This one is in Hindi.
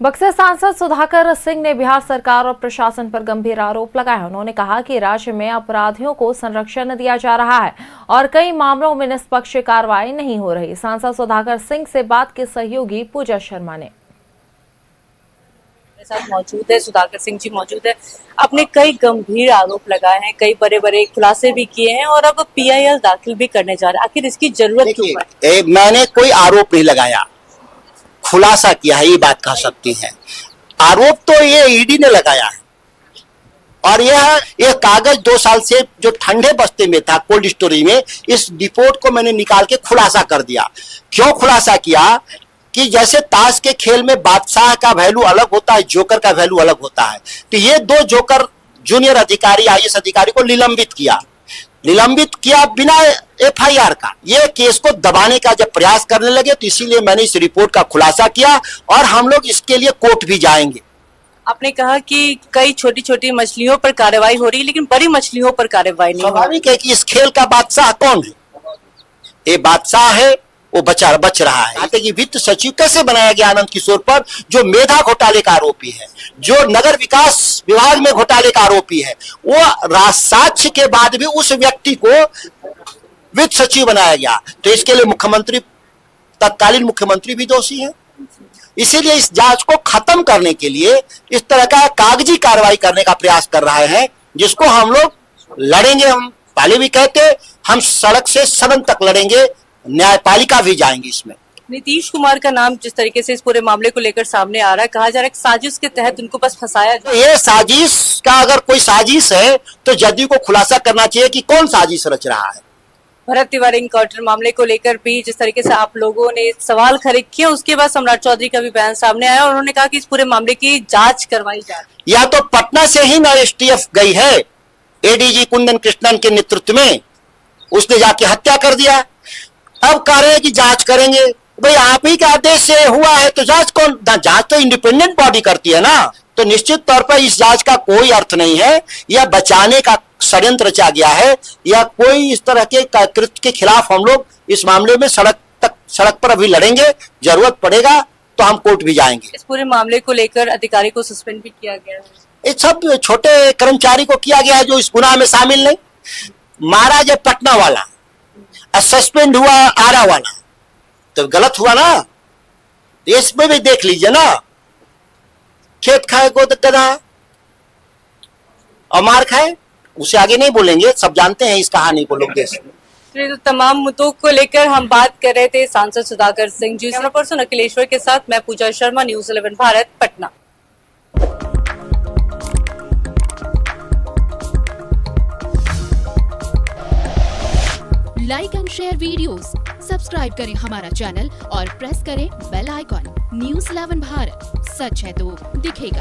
बक्सर सांसद सुधाकर सिंह ने बिहार सरकार और प्रशासन पर गंभीर आरोप लगाए। उन्होंने कहा कि राज्य में अपराधियों को संरक्षण दिया जा रहा है और कई मामलों में निष्पक्ष कार्रवाई नहीं हो रही। सांसद सुधाकर सिंह से बात की सहयोगी पूजा शर्मा ने साथ मौजूद है। सुधाकर सिंह जी मौजूद है। आपने कई गंभीर आरोप लगाए हैं, कई बड़े बड़े खुलासे भी किए हैं और अब PIL दाखिल भी करने जा रहे हैं। आखिर इसकी जरूरत क्यों है? मैंने कोई आरोप नहीं लगाया, खुलासा किया है, ये बात कह सकती हैं। आरोप तो ये ईडी ने लगाया है और यह कागज 2 साल से जो ठंडे बस्ते में था कोल्ड स्टोरेज में, इस रिपोर्ट को मैंने निकाल के खुलासा कर दिया। क्यों खुलासा किया कि जैसे ताश के खेल में बादशाह का वैल्यू अलग होता है, जोकर का वैल्यू अलग होता है, तो ये 2 जोकर जूनियर अधिकारी IAS अधिकारी को निलंबित किया बिना FIR का। ये केस को दबाने का जब प्रयास करने लगे तो इसीलिए मैंने इस रिपोर्ट का खुलासा किया और हम लोग इसके लिए कोर्ट भी जाएंगे। आपने कहा कि कई छोटी छोटी मछलियों पर कार्रवाई हो रही है, लेकिन बड़ी मछलियों पर कार्रवाई नहीं हो रही। स्वाभाविक है कि इस खेल का बादशाह कौन है? ये बादशाह है, वो बच रहा है। आते कि वित्त सचिव कैसे बनाया गया आनंद किशोर पर, जो मेधा घोटाले का आरोपी है, जो नगर विकास विभाग में घोटाले का आरोपी है, वो साक्ष्य के बाद भी उस व्यक्ति को वित्त सचिव बनाया गया। तो इसके लिए तत्कालीन मुख्यमंत्री भी दोषी है। इसीलिए इस जांच को खत्म करने के लिए इस तरह का कागजी कार्रवाई करने का प्रयास कर रहे हैं, जिसको हम लोग लड़ेंगे। हम पहले भी कहते, हम सड़क से सदन तक लड़ेंगे, न्यायपालिका भी जाएंगे। इसमें नीतीश कुमार का नाम जिस तरीके से इस पूरे मामले को लेकर सामने आ रहा है, कहा जा रहा है कि साजिश के तहत उनको बस फंसाया जाए। ये साजिश का अगर कोई साजिश है तो जदयू को खुलासा करना चाहिए कि कौन साजिश रच रहा है। भरत तिवारी इनकाउंटर मामले को लेकर भी जिस तरीके से आप लोगों ने सवाल खड़े किए, उसके बाद सम्राट चौधरी का भी बयान सामने आया और उन्होंने कहा कि इस पूरे मामले की जांच करवाई जाए। या तो पटना से ही STF गई है, ADG कुंदन कृष्णन के नेतृत्व में, उसने जाके हत्या कर दिया। अब कह रहे हैं कि जांच करेंगे। भाई आप ही के आदेश से हुआ है तो जांच तो इंडिपेंडेंट बॉडी करती है ना। तो निश्चित तौर पर इस जांच का कोई अर्थ नहीं है। यह बचाने का षड्यंत्र रचा गया है, या कोई इस तरह के कृत्य के खिलाफ हम लोग इस मामले में सड़क पर अभी लड़ेंगे। जरूरत पड़ेगा तो हम कोर्ट भी जाएंगे। इस पूरे मामले को लेकर अधिकारी को सस्पेंड भी किया गया है। ये सब छोटे कर्मचारी को किया गया है जो इस गुनाह में शामिल नहीं। महाराज पटना वाला सस्पेंड हुआ, आरा वाला, तो गलत हुआ ना। इसमें भी देख लीजिए ना, खेत खाए गोद गधा और मार खाए। उसे आगे नहीं बोलेंगे, सब जानते हैं इस कहानी को लोग देश में। तो तमाम मुद्दों को लेकर हम बात कर रहे थे सांसद सुधाकर सिंह जी। कैमरा पर्सन अखिलेश्वर के साथ मैं Pooja Sharma, News 11 Bharat, Patna. Like and share videos, subscribe करें हमारा चैनल और प्रेस करें बेल आइकॉन। News 11 भारत, सच है तो दिखेगा।